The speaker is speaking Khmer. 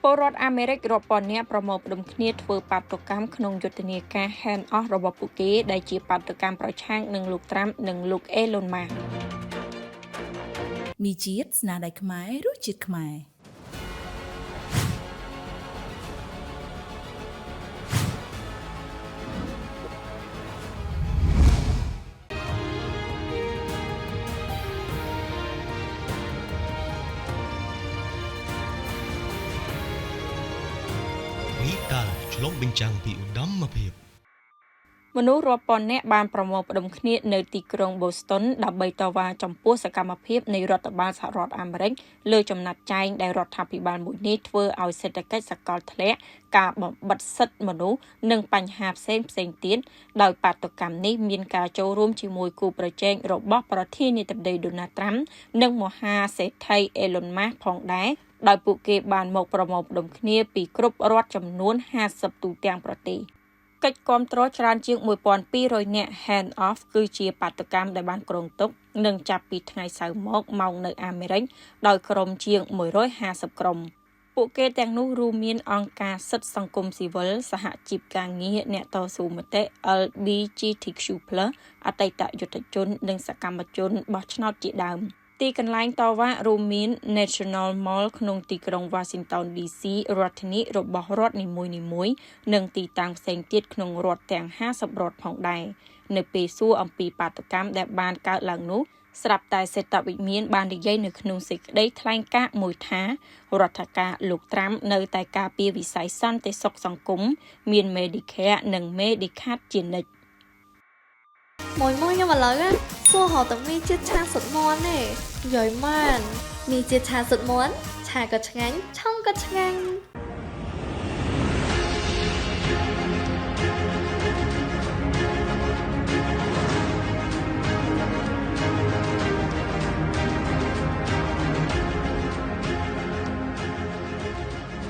ពលរដ្ឋអាមេរិករាប់ពាន់នាក់ប្រមូលផ្ដុំគ្នាធ្វើបាតុកម្មក្នុងយុទ្ធនាការ Hand Off របស់ពួកគេដែលជាបាតុកម្មប្រឆាំងនឹងលោកត្រាំនិងលោកអេលុនម៉ាស់មីជាតិស្នាដៃខ្មែររសជាតិខ្មែរវិតាឆ្លងបញ្ចាំងពីឧត្តមភាពមនុស្សរាប់ពាន់នាក់បានប្រមូលផ្ដុំគ្នានៅទីក្រុង Boston ដើម្បីតវ៉ាចំពោះសកម្មភាពនៃរដ្ឋបាលសហរដ្ឋអាមេរិកលើចំណាត់ចែងដែលរដ្ឋាភិបាលមួយនេះធ្វើឲ្យសេដ្ឋកិច្ចសកលធ្លាក់ការបំបិទសិទ្ធិមនុស្សនិងបញ្ហាផ្សេងទៀតដោយបាតុកម្មនេះមានការចូលរួមជាមួយគូប្រជែងរបស់ប្រធានាធិបតី Donald Trump និងមហាសេដ្ឋី Elon Musk ផងដែរដោយពួកគេបានមកប្រមូលផ្ដុំគ្នាពីគ្រប់រដ្ឋចំនួន50ទូទាំងប្រទេសកិច្ចគាំទ្រច្រើនជាង1200នាក់ Hand Off គឺជាបាតុកម្មដែលបានគ្រោងទុកនឹងចាប់ពីថ្ងៃសៅរ៍មកម៉ោងនៅអាមេរិកដោយក្រុមជាង150ក្រុមពួកគេទាំងនោះរួមមានអង្គការសិទ្ធិសង្គមស៊ីវិលសហជីពការងារអ្នកតស៊ូមតិ LGBTQ+ អតីតយុទ្ធជននិងសកម្មជនបោះឆ្នោតជាដើមទីកន្លែងតវ៉ារួមមាន National Mall ក្នុងទីក្រុង Washington DC រដ្ឋធានីរបស់រដ្ឋនីមួយៗនិងទីតាំងផ្សេងទៀតក្នុងរដ្ឋទាំង50រដ្ឋផងដែរនៅពេលសួរអំពីបាតុកម្មដែលបានកើតឡើងនោះស្រាប់តែសេតវិមានបាននិយាយនៅក្នុងសេចក្តីថ្លែងការណ៍មួយថារដ្ឋាភិបាលលោកត្រាំនៅតែការពារវិស័យសន្តិសុខសង្គមមាន Medicare និង Medicaid ជានិច្ចមួយខ្ញុំឥឡូវសួរហៅតែមីជាតិឆាសុតមន់ទេយាយម៉ានមីជាតិឆាសុតមន់ឆាក៏ឆ្ងាញ់ឆុងក៏ឆ្ងាញ់